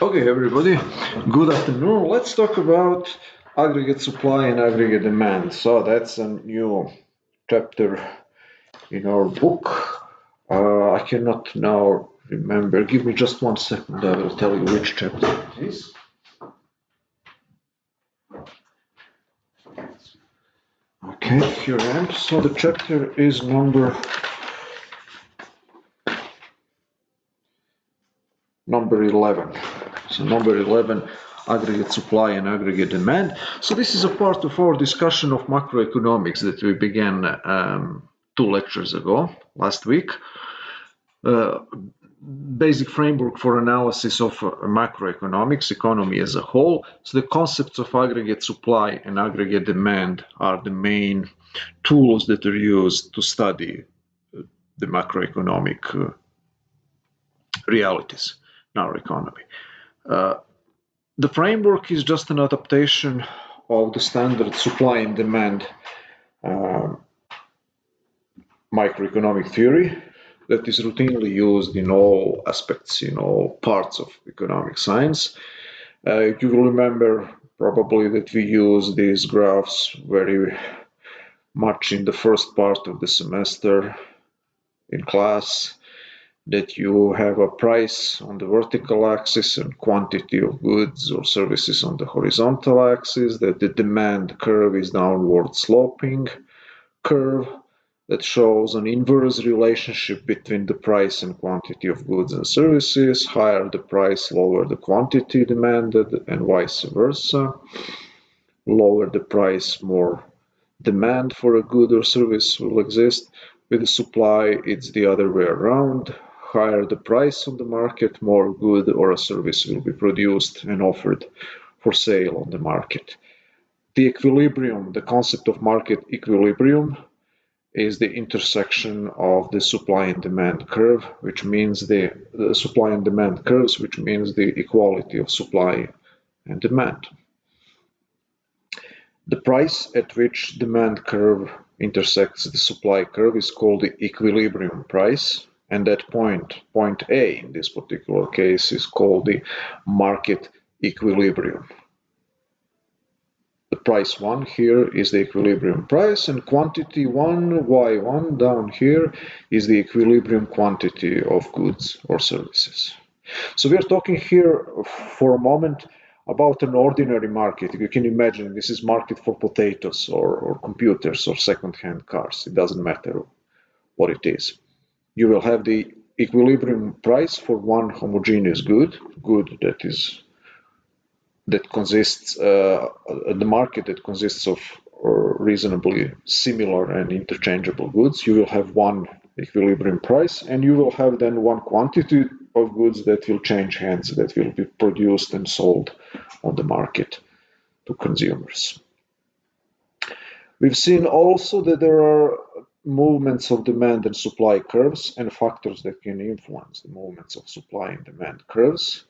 Okay, everybody, good afternoon. Let's talk about aggregate supply and aggregate demand. So that's a new chapter in our book. I cannot now remember. Give me just 1 second. I will tell you which chapter it is. Okay, here I am. So the chapter is number 11. So number 11, aggregate supply and aggregate demand. So this is a part of our discussion of macroeconomics that we began 2 lectures ago, last week. Basic framework for analysis of macroeconomics, economy as a whole. So the concepts of aggregate supply and aggregate demand are the main tools that are used to study the macroeconomic realities in our economy. The framework is just an adaptation of the standard supply and demand microeconomic theory that is routinely used in all aspects, in all parts of economic science. You will remember probably that we use these graphs very much in the first part of the semester in class, that you have a price on the vertical axis and quantity of goods or services on the horizontal axis, that the demand curve is downward sloping curve that shows an inverse relationship between the price and quantity of goods and services. Higher the price, lower the quantity demanded, and vice versa. Lower the price, more demand for a good or service will exist. With the supply, it's the other way around. Higher the price on the market, more good or a service will be produced and offered for sale on the market. The equilibrium, the concept of market equilibrium, is the intersection of the supply and demand curve, which means the supply and demand curves, which means the equality of supply and demand. The price at which demand curve intersects the supply curve is called the equilibrium price, and that point A in this particular case, is called the market equilibrium. The price 1 here is the equilibrium price, and quantity 1, y1 down here, is the equilibrium quantity of goods or services. So we are talking here for a moment about an ordinary market. You can imagine this is market for potatoes or computers or second-hand cars. It doesn't matter what it is. You will have the equilibrium price for one homogeneous good that consists the market that consists of reasonably similar and interchangeable goods. You will have one equilibrium price, and you will have then one quantity of goods that will change hands, that will be produced and sold on the market to consumers. We've seen also that there are movements of demand and supply curves and factors that can influence the movements of supply and demand curves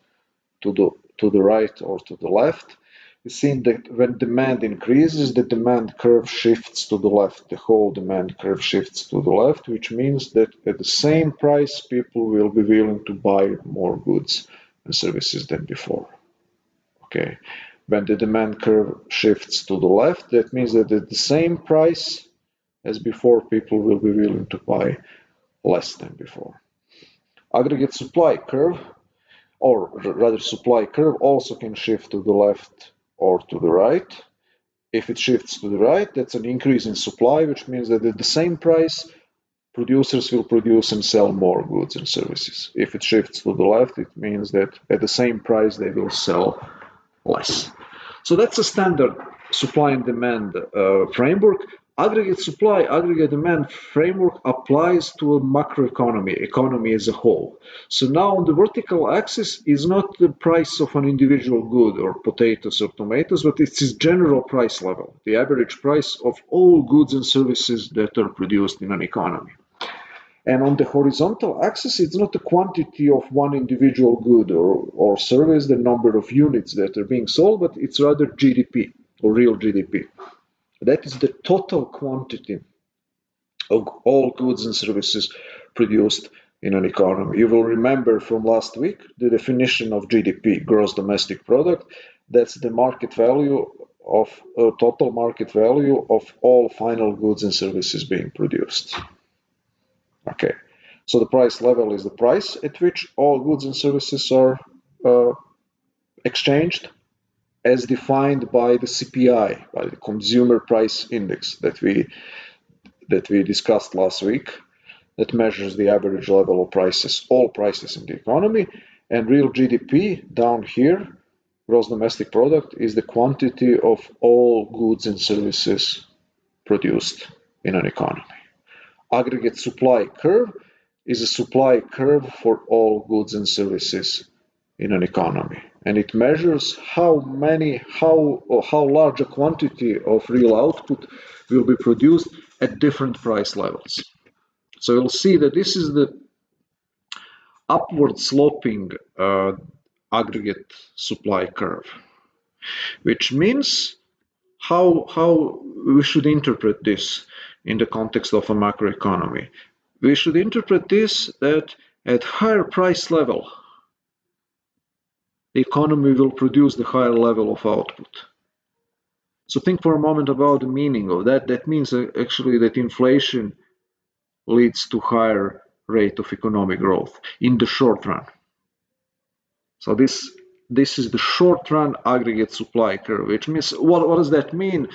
to the right or to the left. We've seen that when demand increases, the demand curve shifts to the left. The whole demand curve shifts to the left, which means that at the same price, people will be willing to buy more goods and services than before. Okay. When the demand curve shifts to the left, that means that at the same price as before, people will be willing to buy less than before. Aggregate supply curve, or rather supply curve, also can shift to the left or to the right. If it shifts to the right, that's an increase in supply, which means that at the same price, producers will produce and sell more goods and services. If it shifts to the left, it means that at the same price, they will sell less. So that's a standard supply and demand framework. Aggregate supply, aggregate demand framework applies to a macroeconomy, economy as a whole. So now on the vertical axis is not the price of an individual good or potatoes or tomatoes, but it's its general price level, the average price of all goods and services that are produced in an economy. And on the horizontal axis, it's not the quantity of one individual good or service, the number of units that are being sold, but it's rather GDP or real GDP. That is the total quantity of all goods and services produced in an economy. You will remember from last week the definition of GDP, gross domestic product. That's the market value of total market value of all final goods and services being produced. Okay, so the price level is the price at which all goods and services are exchanged, as defined by the CPI, by the Consumer Price Index that we discussed last week, that measures the average level of prices, all prices in the economy, and real GDP down here, gross domestic product, is the quantity of all goods and services produced in an economy. Aggregate supply curve is a supply curve for all goods and services in an economy, and it measures how large a quantity of real output will be produced at different price levels. So you'll see that this is the upward sloping aggregate supply curve, which means how we should interpret this in the context of a macroeconomy. We should interpret this that at higher price level, the economy will produce the higher level of output. So think for a moment about the meaning of that. That means actually that inflation leads to higher rate of economic growth in the short run. So this is the short run aggregate supply curve, which means what does that mean?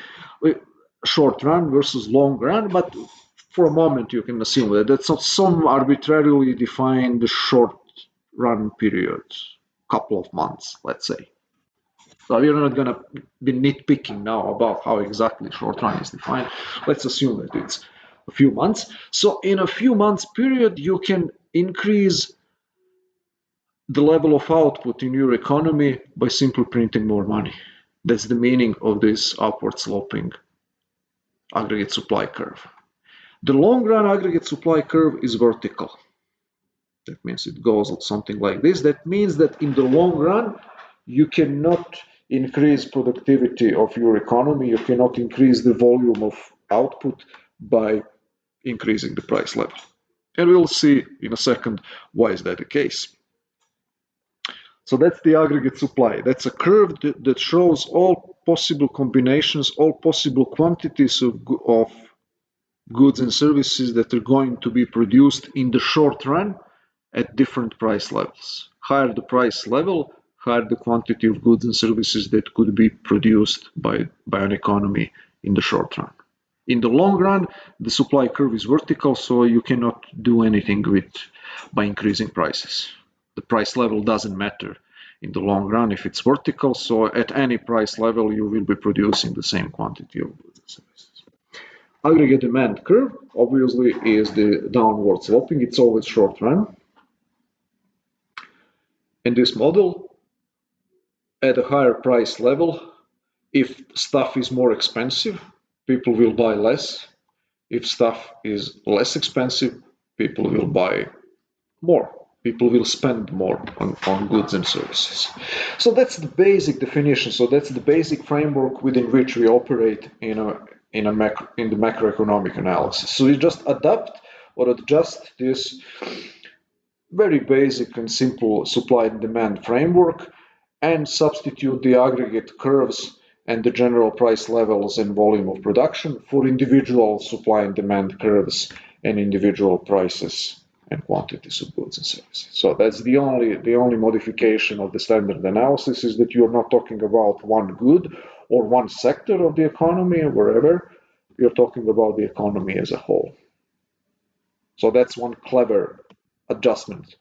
Short run versus long run, but for a moment you can assume that that's not some arbitrarily defined short run period, couple of months, let's say. So we're not going to be nitpicking now about how exactly short run is defined. Let's assume that it's a few months. So in a few months period, you can increase the level of output in your economy by simply printing more money. That's the meaning of this upward sloping aggregate supply curve. The long run aggregate supply curve is vertical. That means it goes something like this. That means that in the long run, you cannot increase productivity of your economy. You cannot increase the volume of output by increasing the price level. And we'll see in a second why is that the case. So that's the aggregate supply. That's a curve that shows all possible combinations, all possible quantities of goods and services that are going to be produced in the short run at different price levels. Higher the price level, higher the quantity of goods and services that could be produced by an economy in the short run. In the long run, the supply curve is vertical, so you cannot do anything by increasing prices. The price level doesn't matter in the long run if it's vertical, so at any price level you will be producing the same quantity of goods and services. Aggregate demand curve obviously is the downward sloping, it's always short run. In this model, at a higher price level, if stuff is more expensive, people will buy less. If stuff is less expensive, people will buy more. People will spend more on goods and services. So that's the basic definition. So that's the basic framework within which we operate in the macroeconomic analysis. So we just adapt or adjust this very basic and simple supply and demand framework and substitute the aggregate curves and the general price levels and volume of production for individual supply and demand curves and individual prices and quantities of goods and services. So that's the only modification of the standard analysis, is that you're not talking about one good or one sector of the economy or wherever. You're talking about the economy as a whole. So that's one clever adjustment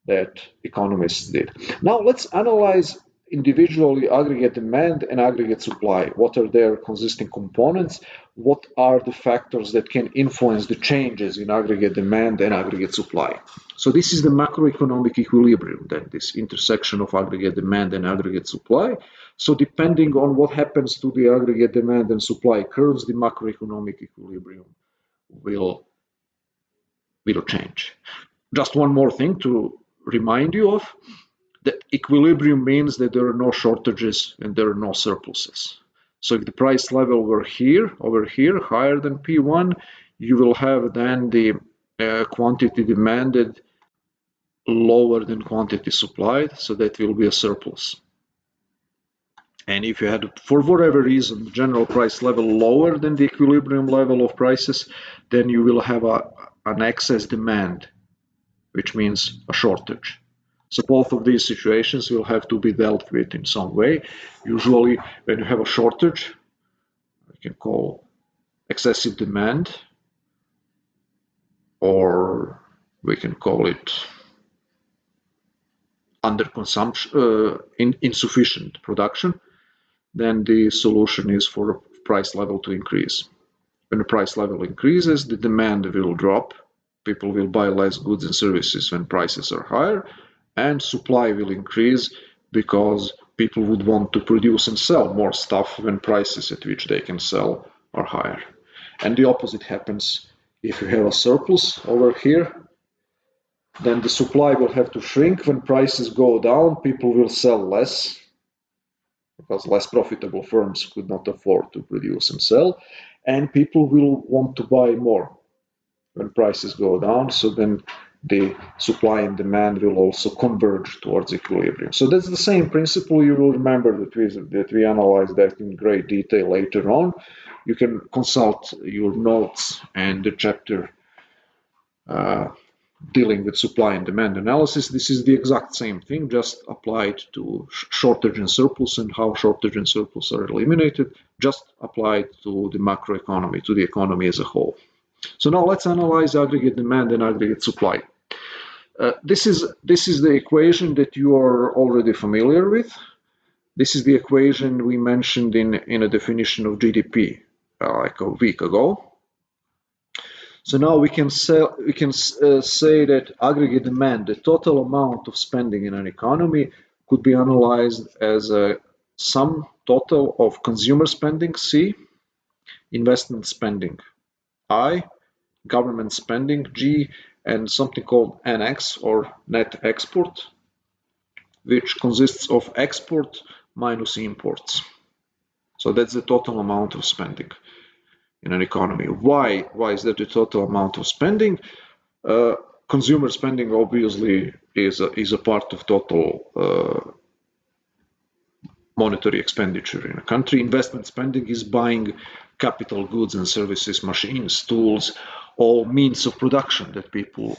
that economists did. Now let's analyze individually aggregate demand and aggregate supply. What are their consisting components? What are the factors that can influence the changes in aggregate demand and aggregate supply? So this is the macroeconomic equilibrium, then this intersection of aggregate demand and aggregate supply. So depending on what happens to the aggregate demand and supply curves, the macroeconomic equilibrium will change. Just one more thing to remind you of. The equilibrium means that there are no shortages and there are no surpluses. So if the price level were over here, higher than P1, you will have then the quantity demanded lower than quantity supplied, so that will be a surplus. And if you had, for whatever reason, general price level lower than the equilibrium level of prices, then you will have an excess demand, which means a shortage. So both of these situations will have to be dealt with in some way. Usually, when you have a shortage, we can call excessive demand, or we can call it under consumption, insufficient production, then the solution is for price level to increase. When the price level increases, the demand will drop. People will buy less goods and services when prices are higher, and supply will increase because people would want to produce and sell more stuff when prices at which they can sell are higher. And the opposite happens if you have a surplus over here. Then the supply will have to shrink. When prices go down, people will sell less because less profitable firms could not afford to produce and sell, and people will want to buy more when prices go down. So then the supply and demand will also converge towards equilibrium. So that's the same principle. You will remember that we analyzed that in great detail later on. You can consult your notes and the chapter dealing with supply and demand analysis. This is the exact same thing, just applied to shortage and surplus and how shortage and surplus are eliminated, just applied to the macroeconomy, to the economy as a whole. So now let's analyze aggregate demand and aggregate supply. This is the equation that you are already familiar with. This is the equation we mentioned in a definition of GDP like a week ago. So now we can say that aggregate demand, the total amount of spending in an economy, could be analyzed as a sum total of consumer spending, C, investment spending, I, government spending, G, and something called NX, or net export, which consists of export minus imports. So that's the total amount of spending in an economy. Why is that the total amount of spending? Consumer spending obviously is a part of total monetary expenditure in a country. Investment spending is buying capital goods and services, machines, tools, all means of production that people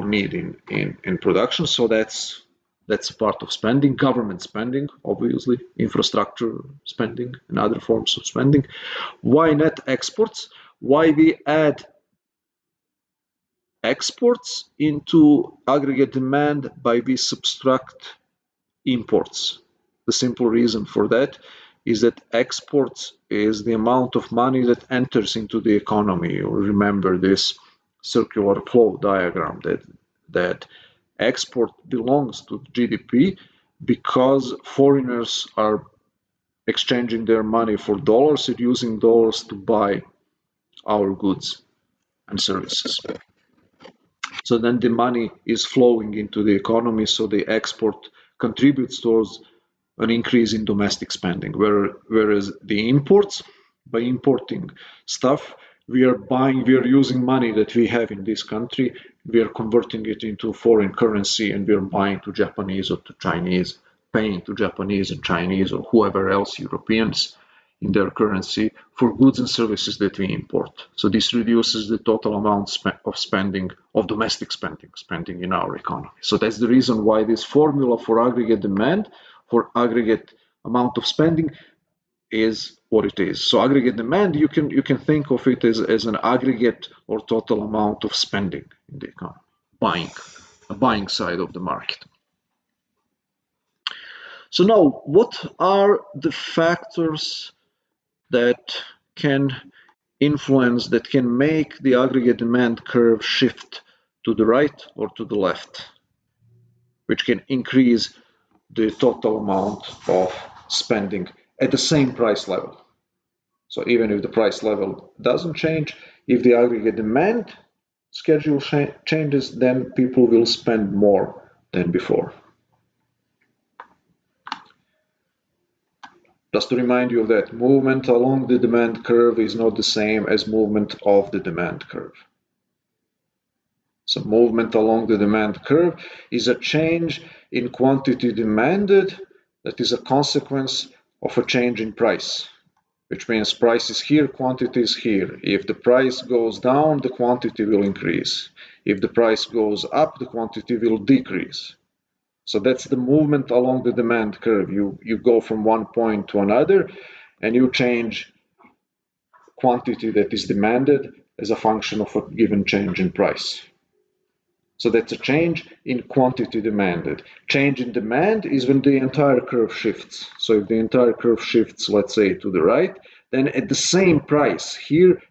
need in production. So that's a part of spending. Government spending, obviously, infrastructure spending and other forms of spending. Why net exports? Why we add exports into aggregate demand by we subtract imports? The simple reason for that is that exports is the amount of money that enters into the economy. You remember this circular flow diagram that export belongs to GDP because foreigners are exchanging their money for dollars and using dollars to buy our goods and services. So then the money is flowing into the economy, so the export contributes towards an increase in domestic spending, whereas the imports, by importing stuff, we are using money that we have in this country, we are converting it into foreign currency, and we are buying to Japanese or to Chinese, paying to Japanese and Chinese or whoever else, Europeans, in their currency for goods and services that we import. So this reduces the total amount of spending, of domestic spending in our economy. So that's the reason why this formula for aggregate demand, for aggregate amount of spending, is what it is. So aggregate demand, you can think of it as an aggregate or total amount of spending in the economy, a buying side of the market. So now, what are the factors that can influence, that can make the aggregate demand curve shift to the right or to the left, which can increase the total amount of spending at the same price level? So even if the price level doesn't change, if the aggregate demand schedule changes, then people will spend more than before. Just to remind you of that, movement along the demand curve is not the same as movement of the demand curve. So movement along the demand curve is a change in quantity demanded that is a consequence of a change in price, which means price is here, quantity is here. If the price goes down, the quantity will increase. If the price goes up, the quantity will decrease. So that's the movement along the demand curve. You go from one point to another and you change quantity that is demanded as a function of a given change in price. So that's a change in quantity demanded. Change in demand is when the entire curve shifts. So if the entire curve shifts, let's say, to the right, then at the same price here,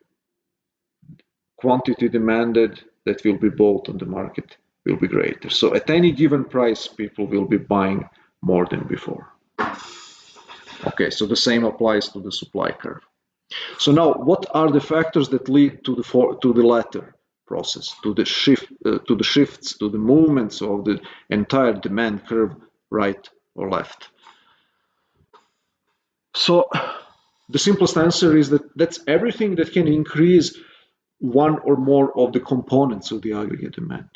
quantity demanded that will be bought on the market will be greater. So at any given price, people will be buying more than before. Okay, so the same applies to the supply curve. So now, what are the factors that lead to the latter process, to the shifts, to the movements of the entire demand curve, right or left? So the simplest answer is that that's everything that can increase one or more of the components of the aggregate demand: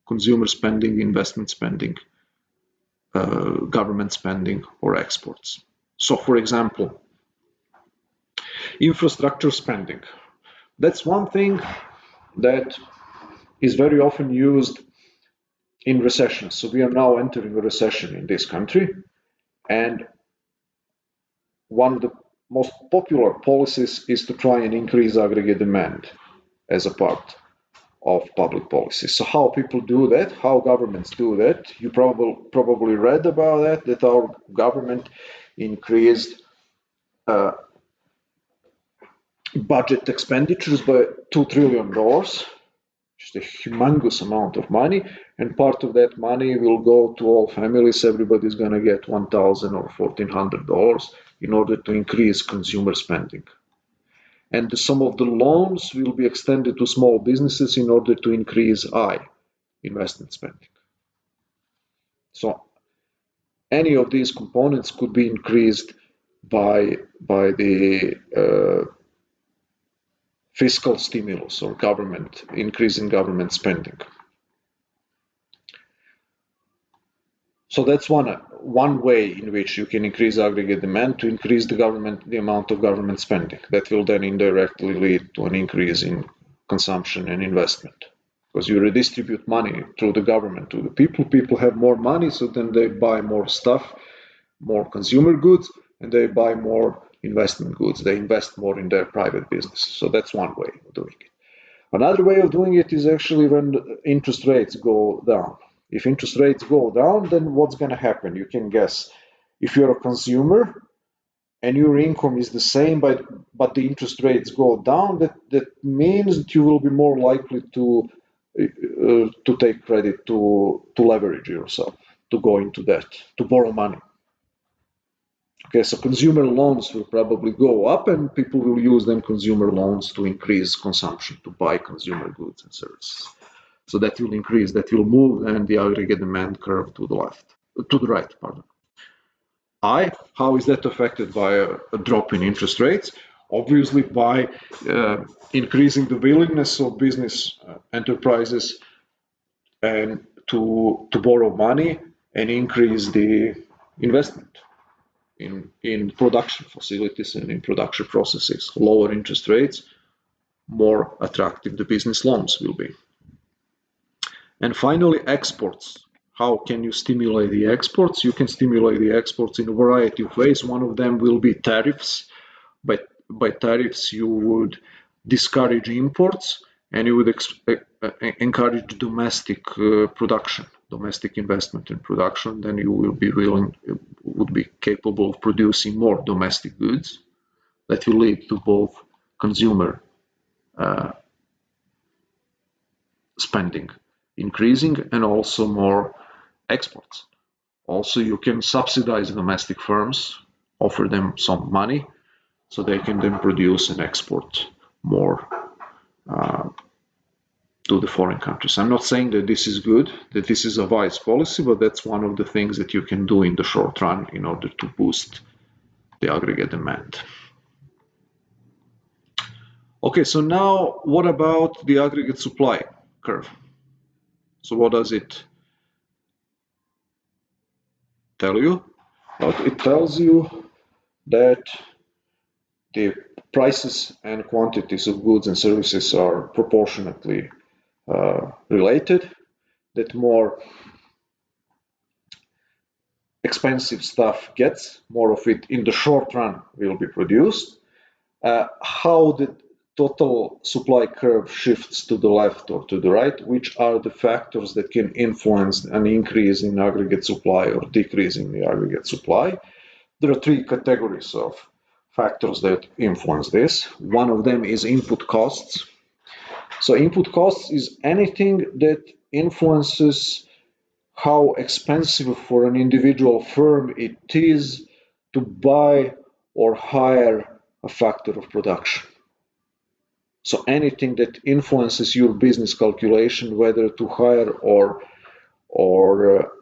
consumer spending, investment spending, government spending, or exports. So, for example, infrastructure spending. That's one thing that is very often used in recessions. So we are now entering a recession in this country, and one of the most popular policies is to try and increase aggregate demand as a part of public policy. So how people do that, how governments do that, you probably read about that our government increased budget expenditures by $2 trillion, which is a humongous amount of money, and part of that money will go to all families. Everybody's going to get $1,000 or $1,400 in order to increase consumer spending. And some of the loans will be extended to small businesses in order to increase investment spending. So any of these components could be increased by the fiscal stimulus or increase in government spending. So that's one way in which you can increase aggregate demand, to increase the amount of government spending. That will then indirectly lead to an increase in consumption and investment, because you redistribute money through the government to the people. People have more money, so then they buy more stuff, more consumer goods, and they buy more investment goods. They invest more in their private business. So that's one way of doing it. Another way of doing it is actually when interest rates go down. If interest rates go down, then what's going to happen? You can guess. If you're a consumer and your income is the same, but the interest rates go down, that means that you will be more likely to take credit, to leverage yourself, to go into debt, to borrow money. Okay, so consumer loans will probably go up, and people will use then consumer loans to increase consumption, to buy consumer goods and services. So that will increase, that will move, and the aggregate demand curve to the right, pardon. How is that affected by a drop in interest rates? Obviously by increasing the willingness of business enterprises and to borrow money and increase the investment in production facilities and in production processes. Lower interest rates, more attractive the business loans will be. And finally, exports. How can you stimulate the exports? You can stimulate the exports in a variety of ways. One of them will be tariffs. By tariffs, you would discourage imports, and you would encourage domestic production, domestic investment in production. Then you would be capable of producing more domestic goods. That will lead to both consumer spending increasing and also more exports. Also, you can subsidize domestic firms, offer them some money so they can then produce and export more to the foreign countries. I'm not saying that this is good, that this is a wise policy, but that's one of the things that you can do in the short run in order to boost the aggregate demand. Okay, so now what about the aggregate supply curve? So what does it tell you? It tells you that the prices and quantities of goods and services are proportionately related, that more expensive stuff gets, more of it in the short run will be produced. How the total supply curve shifts to the left or to the right, which are the factors that can influence an increase in aggregate supply or decrease in the aggregate supply. There are three categories of factors that influence this. One of them is input costs. So input costs is anything that influences how expensive for an individual firm it is to buy or hire a factor of production. So anything that influences your business calculation, whether to hire or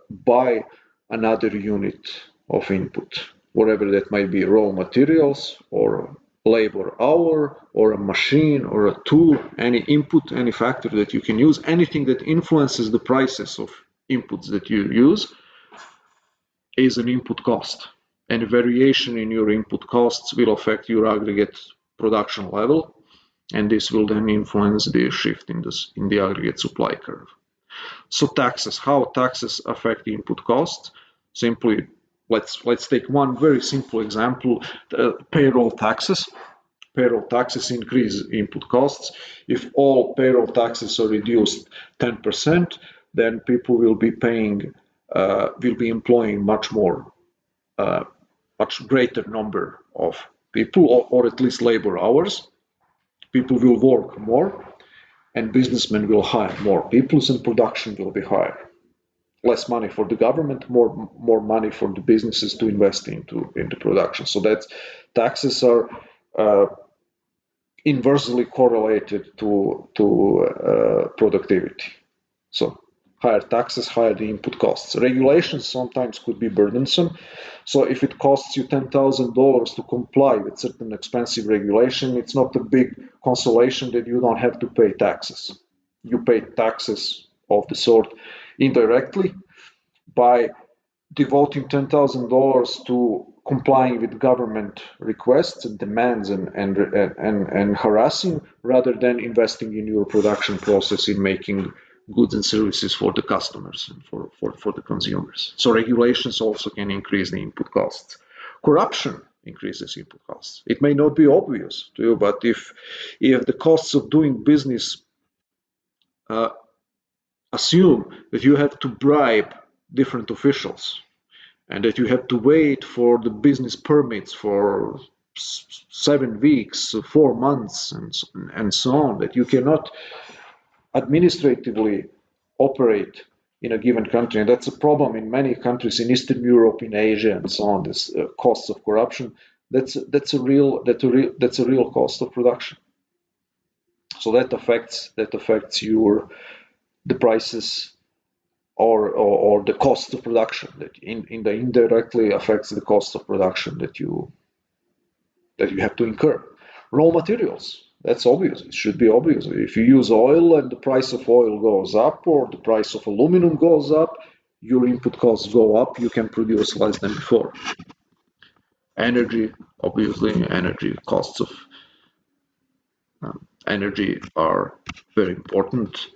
buy another unit of input, whatever that might be, raw materials or labor hour or a machine or a tool, any input, any factor that you can use, anything that influences the prices of inputs that you use is an input cost. Any variation in your input costs will affect your aggregate production level, and this will then influence the shift in the aggregate supply curve. So taxes, how taxes affect the input costs? Simply, let's take one very simple example: payroll taxes. Payroll taxes increase input costs. If all payroll taxes are reduced 10%, then people will be employing much greater number of people, or at least labor hours. People will work more, and businessmen will hire more people, and production will be higher. Less money for the government, more money for the businesses to invest into production. So that's taxes are inversely correlated to productivity. So higher taxes, higher the input costs. Regulations sometimes could be burdensome. So if it costs you $10,000 to comply with certain expensive regulation, it's not a big consolation that you don't have to pay taxes. You pay taxes of the sort indirectly by devoting $10,000 to complying with government requests and demands and harassing, rather than investing in your production process in making goods and services for the customers and for the consumers. So regulations also can increase the input costs. Corruption increases input costs. It may not be obvious to you, but if the costs of doing business assume that you have to bribe different officials and that you have to wait for the business permits for 7 weeks, 4 months, and so on, that you cannot administratively operate in a given country. And that's a problem in many countries in Eastern Europe, in Asia, and so on. This costs of corruption. That's a real cost of production. So that affects the prices or the cost of production, that indirectly affects the cost of production that you have to incur. Raw materials, that's obvious. It should be obvious. If you use oil and the price of oil goes up, or the price of aluminum goes up, your input costs go up. You can produce less than before. Energy, obviously, energy costs of energy are very important.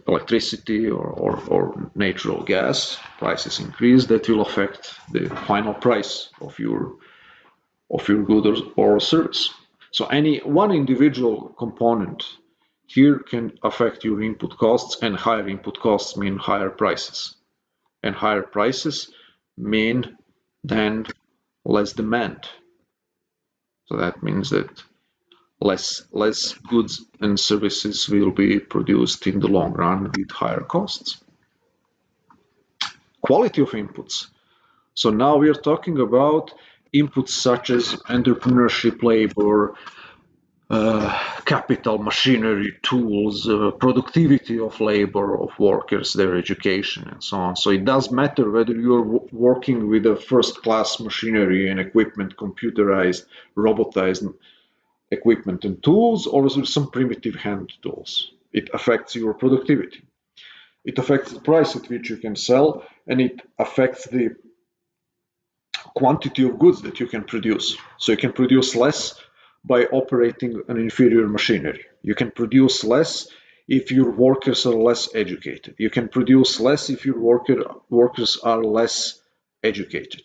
Electricity or natural gas prices increase, that will affect the final price of your good or service. So any one individual component here can affect your input costs, and higher input costs mean higher prices, and higher prices mean then less demand. So that means that less goods and services will be produced in the long run with higher costs. Quality of inputs. So now we are talking about inputs such as entrepreneurship, labor, capital, machinery, tools, productivity of labor, of workers, their education, and so on. So it does matter whether you're working with a first-class machinery and equipment, computerized, robotized equipment and tools, or with some primitive hand tools. It affects your productivity. It affects the price at which you can sell, and it affects the quantity of goods that you can produce. So you can produce less by operating an inferior machinery. You can produce less if your workers are less educated. You can produce less if your workers are less educated.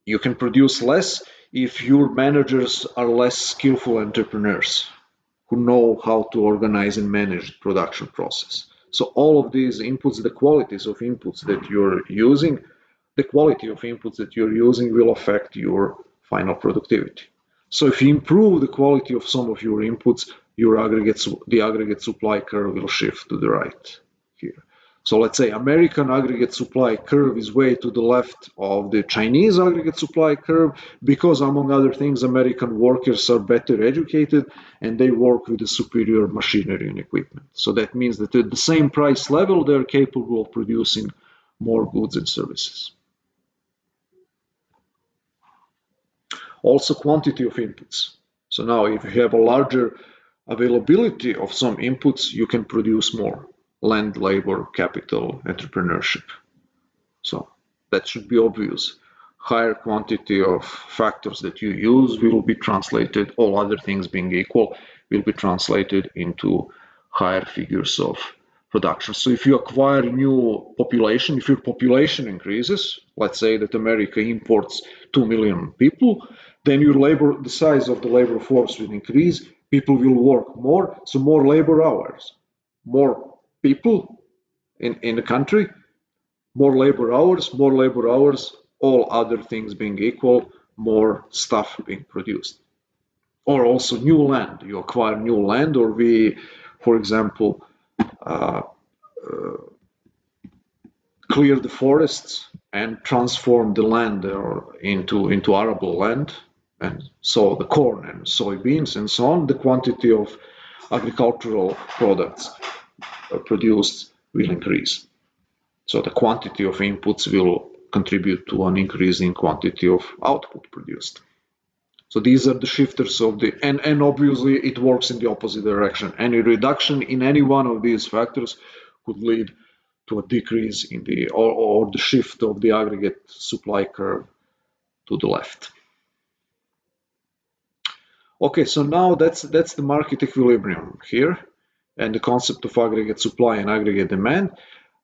You can produce less if your managers are less skillful entrepreneurs who know how to organize and manage the production process. So all of these inputs, the qualities of inputs that you're using, the quality of inputs that you're using will affect your final productivity. So if you improve the quality of some of your inputs, the aggregate supply curve will shift to the right here. So let's say American aggregate supply curve is way to the left of the Chinese aggregate supply curve because, among other things, American workers are better educated and they work with the superior machinery and equipment. So that means that at the same price level, they're capable of producing more goods and services. Also, quantity of inputs. So now if you have a larger availability of some inputs, you can produce more land, labor, capital, entrepreneurship. So that should be obvious. Higher quantity of factors that you use will be translated, all other things being equal, will be translated into higher figures of production. So if you acquire new population, if your population increases, let's say that America imports 2 million people, then the size of the labor force will increase, people will work more, so more labor hours. More people in the country, more labor hours, all other things being equal, more stuff being produced. Or also new land, you acquire new land, or for example, uh, clear the forests and transform the land into arable land, and sow the corn and soybeans and so on, the quantity of agricultural products produced will increase. So the quantity of inputs will contribute to an increase in quantity of output produced. So these are the shifters of and obviously it works in the opposite direction. Any reduction in any one of these factors could lead to a decrease in or the shift of the aggregate supply curve to the left. Okay, so now that's the market equilibrium here and the concept of aggregate supply and aggregate demand.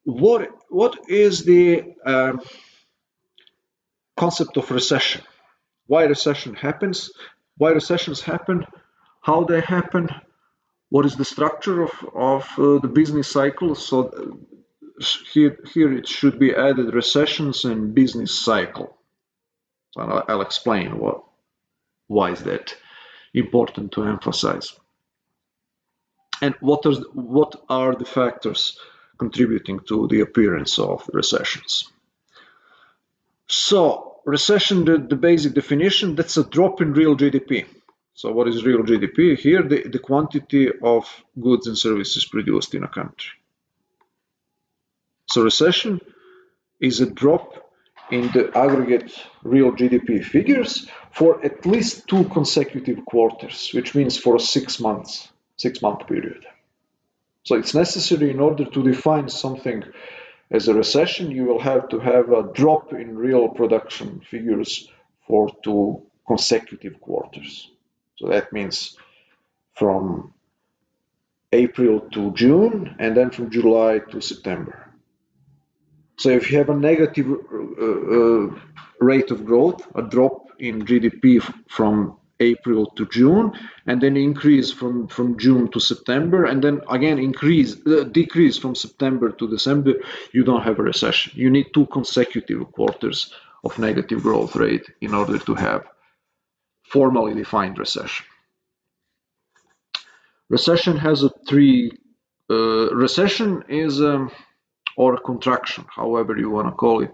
What is the concept of recession? Why recession happens? Why recessions happen? How they happen? What is the structure of the business cycle? So here it should be added recessions and business cycle. And I'll explain why is that important to emphasize. And what are the factors contributing to the appearance of recessions? So recession, the basic definition, that's a drop in real GDP. So what is real GDP? Here, the quantity of goods and services produced in a country. So recession is a drop in the aggregate real GDP figures for at least 2 consecutive quarters, which means for a 6 month period. So it's necessary in order to define something as a recession, you will have to have a drop in real production figures for 2 consecutive quarters. So that means from April to June and then from July to September. So if you have a negative rate of growth, a drop in GDP from April to June, and then increase from June to September, and then again decrease from September to December, you don't have a recession. You need 2 consecutive quarters of negative growth rate in order to have formally defined recession. Recession has recession is or a contraction, however you want to call it,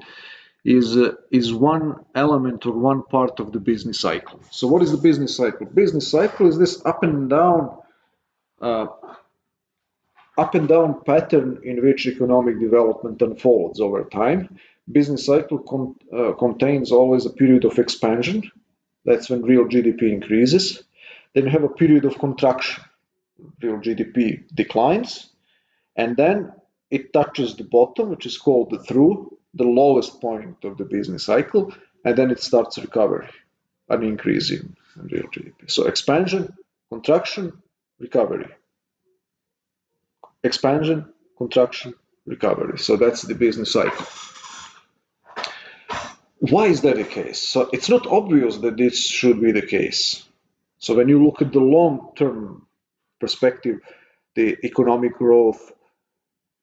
is one element or one part of the business cycle. So what is the business cycle? Business cycle is this up and down pattern in which economic development unfolds over time. Business cycle contains always a period of expansion. That's when real GDP increases. Then you have a period of contraction. Real GDP declines. And then it touches the bottom, which is called the through, the lowest point of the business cycle, and then it starts recovery, an increase in real GDP. So expansion, contraction, recovery. Expansion, contraction, recovery. So that's the business cycle. Why is that the case? So it's not obvious that this should be the case. So when you look at the long-term perspective, the economic growth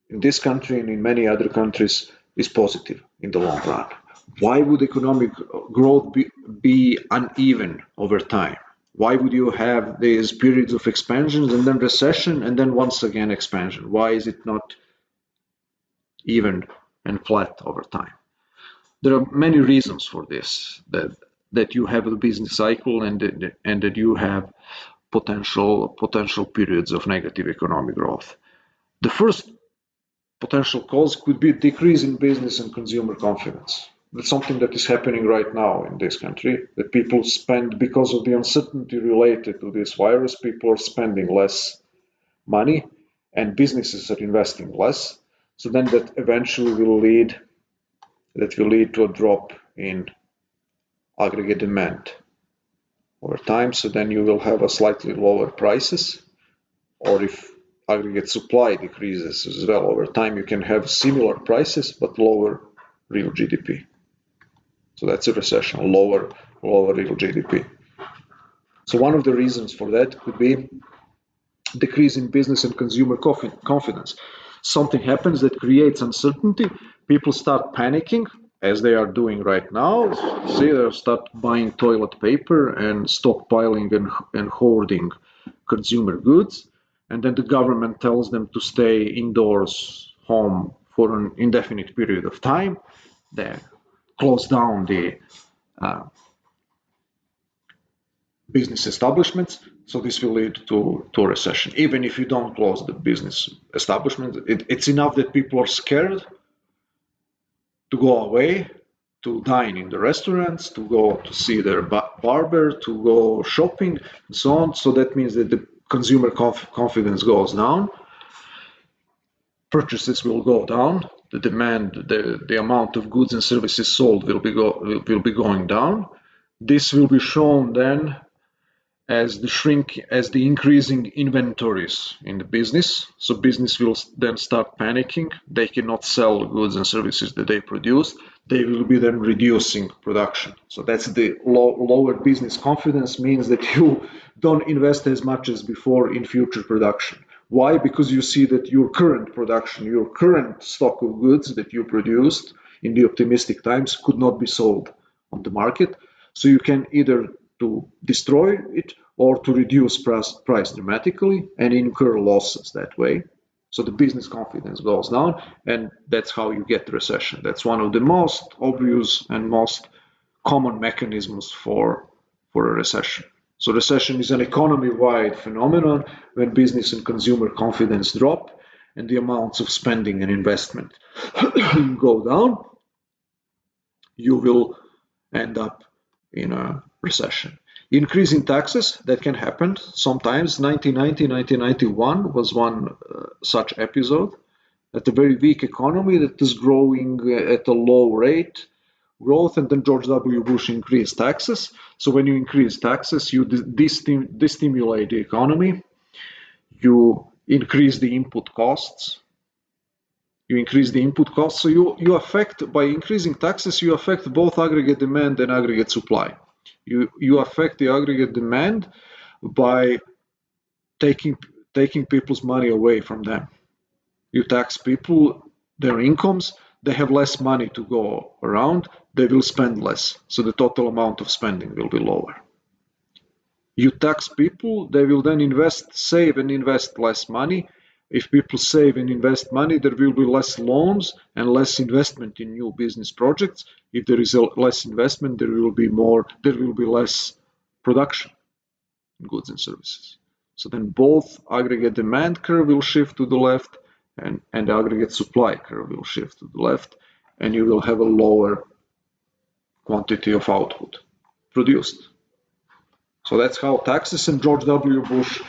in this country and in many other countries is positive in the long run. Why would economic growth be uneven over time? Why would you have these periods of expansion and then recession and then once again expansion? Why is it not even and flat over time? There are many reasons for this, that you have a business cycle and that you have potential periods of negative economic growth. The first potential cause could be decrease in business and consumer confidence. That's something that is happening right now in this country, that people spend, because of the uncertainty related to this virus, people are spending less money and businesses are investing less. So then that eventually will lead to a drop in aggregate demand over time. So then you will have a slightly lower prices, or if aggregate supply decreases as well over time, you can have similar prices but lower real GDP. So that's a recession, lower real GDP. So one of the reasons for that could be decrease in business and consumer confidence. Something happens that creates uncertainty. People start panicking, as they are doing right now. See, they start buying toilet paper and stockpiling and hoarding consumer goods. And then the government tells them to stay indoors, home for an indefinite period of time. They close down the business establishments, so this will lead to a recession. Even if you don't close the business establishment, it's enough that people are scared to go away, to dine in the restaurants, to go to see their barber, to go shopping, and so on. So that means that the consumer confidence goes down, purchases will go down, the demand, the amount of goods and services sold will be going down. This will be shown then as the increasing inventories in the business. So business will then start panicking. They cannot sell the goods and services that they produce. They will be then reducing production. So that's the lower business confidence, means that you don't invest as much as before in future production. Why? Because you see that your current production, your current stock of goods that you produced in the optimistic times could not be sold on the market. So you can either to destroy it or to reduce price dramatically and incur losses that way. So the business confidence goes down, and that's how you get recession. That's one of the most obvious and most common mechanisms for a recession. So recession is an economy-wide phenomenon when business and consumer confidence drop and the amounts of spending and investment go down. You will end up in a recession. Increasing taxes, that can happen sometimes. 1990, 1991 was one such episode. At a very weak economy that is growing at a low rate growth, and then George W. Bush increased taxes. So when you increase taxes, you destimulate the economy, you increase the input costs. So you affect, by increasing taxes, you affect both aggregate demand and aggregate supply. You affect the aggregate demand by taking people's money away from them. You tax people, their incomes, they have less money to go around, they will spend less, so the total amount of spending will be lower. You tax people, they will then save and invest less money. If people save and invest money, there will be less loans and less investment in new business projects. If there is less investment, there will be less production in goods and services. So then both aggregate demand curve will shift to the left and the aggregate supply curve will shift to the left, and you will have a lower quantity of output produced. So that's how taxes, and George W. Bush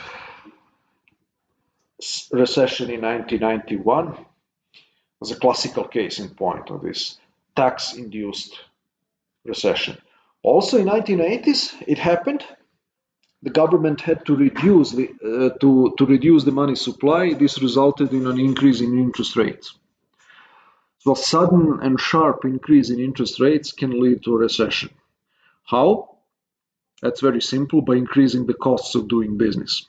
recession in 1991 as a classical case in point of this tax-induced recession. Also in 1980s, it happened. The government had to reduce the money supply. This resulted in an increase in interest rates. So a sudden and sharp increase in interest rates can lead to a recession. How? That's very simple, by increasing the costs of doing business.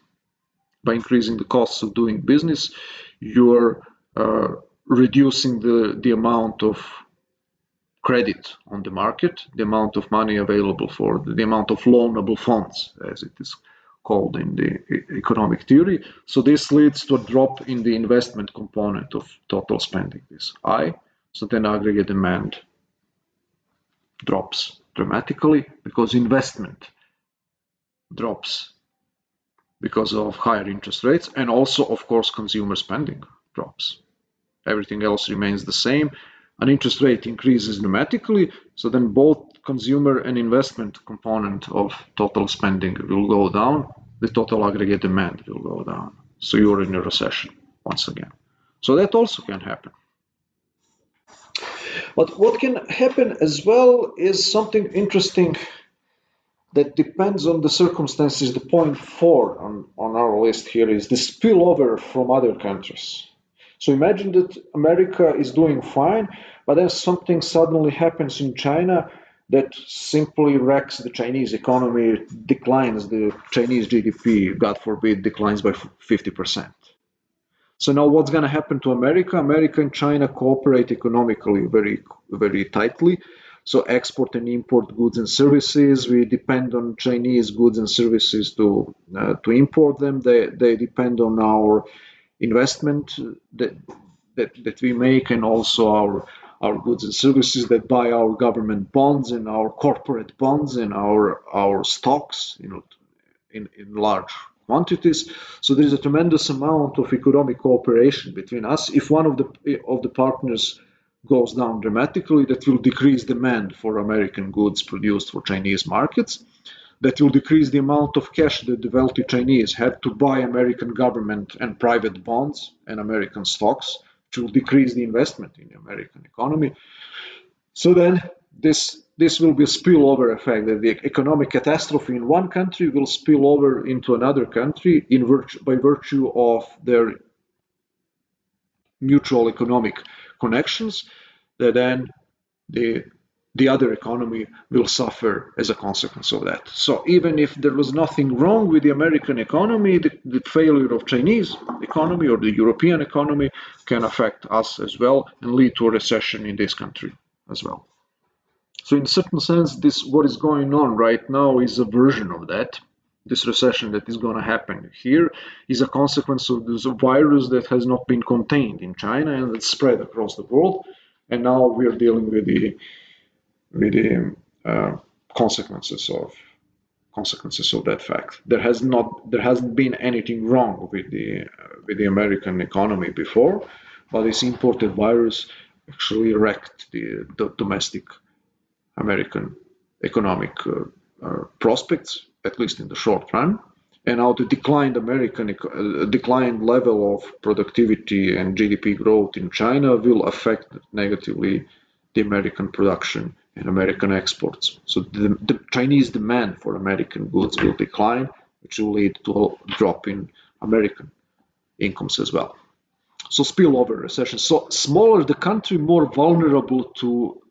By increasing the costs of doing business, you're reducing the amount of credit on the market, the amount of money available for the amount of loanable funds, as it is called in the economic theory. So this leads to a drop in the investment component of total spending, this I. So then aggregate demand drops dramatically because investment drops because of higher interest rates, and also, of course, consumer spending drops. Everything else remains the same. An interest rate increases dramatically, so then both consumer and investment component of total spending will go down, the total aggregate demand will go down. So you're in a recession once again. So that also can happen. But what can happen as well is something interesting that depends on the circumstances. The point 4 on our list here is the spillover from other countries. So imagine that America is doing fine, but then something suddenly happens in China that simply wrecks the Chinese economy, declines the Chinese GDP, God forbid, declines by 50%. So now what's going to happen to America? America and China cooperate economically very, very tightly. So export and import goods and services, we depend on Chinese goods and services to import them. They depend on our investment that we make, and also our goods and services that buy our government bonds and our corporate bonds and our stocks, in large quantities. So there is a tremendous amount of economic cooperation between us. If one of the partners goes down dramatically, that will decrease demand for American goods produced for Chinese markets. That will decrease the amount of cash that the wealthy Chinese have to buy American government and private bonds and American stocks, which will decrease the investment in the American economy. So then this will be a spillover effect, that the economic catastrophe in one country will spill over into another country by virtue of their mutual economic connections, that then the other economy will suffer as a consequence of that. So even if there was nothing wrong with the American economy, the failure of Chinese economy or the European economy can affect us as well and lead to a recession in this country as well. So in a certain sense, what is going on right now is a version of that. This recession that is going to happen here is a consequence of this virus that has not been contained in China and that's spread across the world. And now we are dealing with the consequences of that fact. There hasn't been anything wrong with the American economy before, but this imported virus actually wrecked the domestic American economic prospects, at least in the short run. And now the declined level of productivity and GDP growth in China will affect negatively the American production and American exports. So the Chinese demand for American goods will decline, which will lead to a drop in American incomes as well. So spillover recession. So smaller the country, more vulnerable to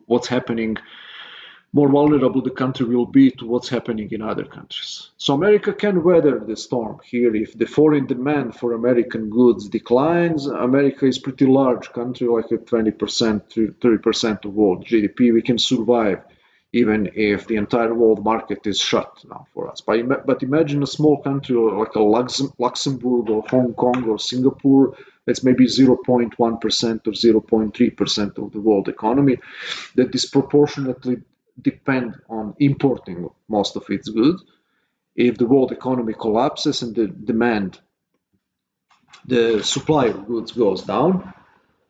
what's happening, more vulnerable the country will be to what's happening in other countries. So America can weather the storm here. If the foreign demand for American goods declines, America is a pretty large country, like at 20% to 30% of world GDP. We can survive even if the entire world market is shut now for us. But imagine a small country like a Luxembourg or Hong Kong or Singapore, that's maybe 0.1% or 0.3% of the world economy, that disproportionately depend on importing most of its goods. If the world economy collapses and the supply of goods goes down,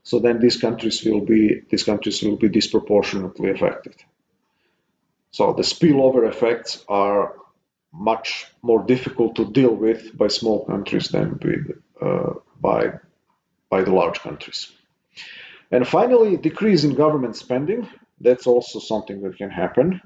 so then these countries will be disproportionately affected. So the spillover effects are much more difficult to deal with by small countries than by the large countries. And finally, decrease in government spending. That's also something that can happen.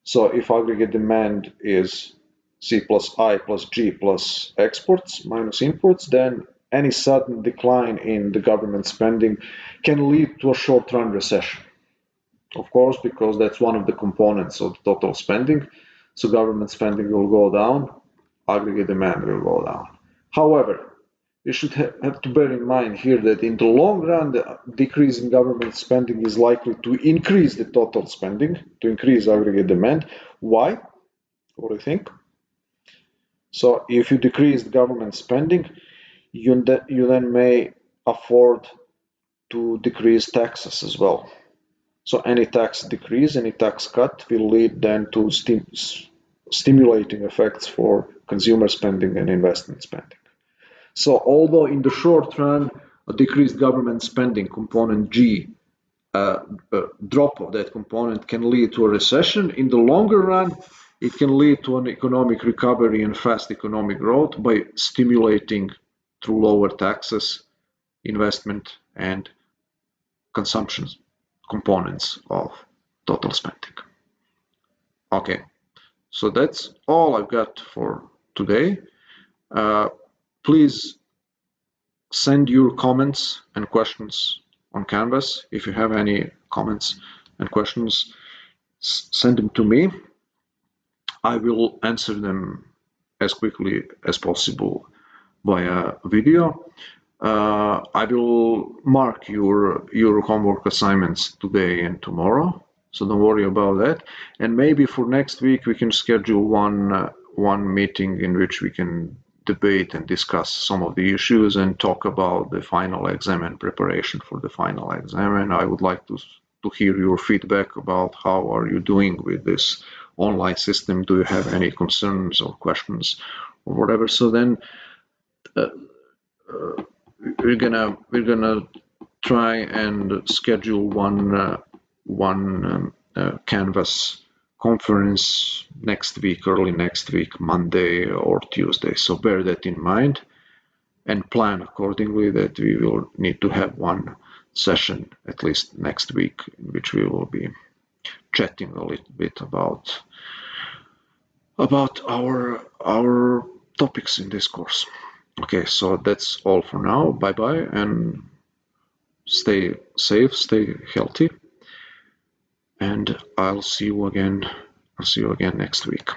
So if aggregate demand is C plus I plus G plus exports minus imports, then any sudden decline in the government spending can lead to a short-run recession. Of course, because that's one of the components of total spending. So government spending will go down, aggregate demand will go down. However, you should have to bear in mind here that in the long run, the decrease in government spending is likely to increase the total spending, to increase aggregate demand. Why? What do you think? So if you decrease the government spending, you then may afford to decrease taxes as well. So any tax decrease, any tax cut will lead then to stimulating effects for consumer spending and investment spending. So although in the short run, a decreased government spending component G, a drop of that component can lead to a recession. In the longer run, it can lead to an economic recovery and fast economic growth by stimulating through lower taxes, investment, and consumption components of total spending. Okay, so that's all I've got for today. Please send your comments and questions on Canvas. If you have any comments and questions, send them to me. I will answer them as quickly as possible via video. I will mark your homework assignments today and tomorrow, so don't worry about that. And maybe for next week we can schedule one meeting in which we can debate and discuss some of the issues and talk about the final exam and preparation for the final exam. And I would like to hear your feedback about how are you doing with this online system. Do you have any concerns or questions or whatever? So then we're gonna try and schedule one Canvas conference next week, early next week, Monday or Tuesday. So bear that in mind and plan accordingly that we will need to have one session at least next week in which we will be chatting a little bit about our topics in this course. Okay, so that's all for now. Bye bye and stay safe, stay healthy, and I'll see you again next week.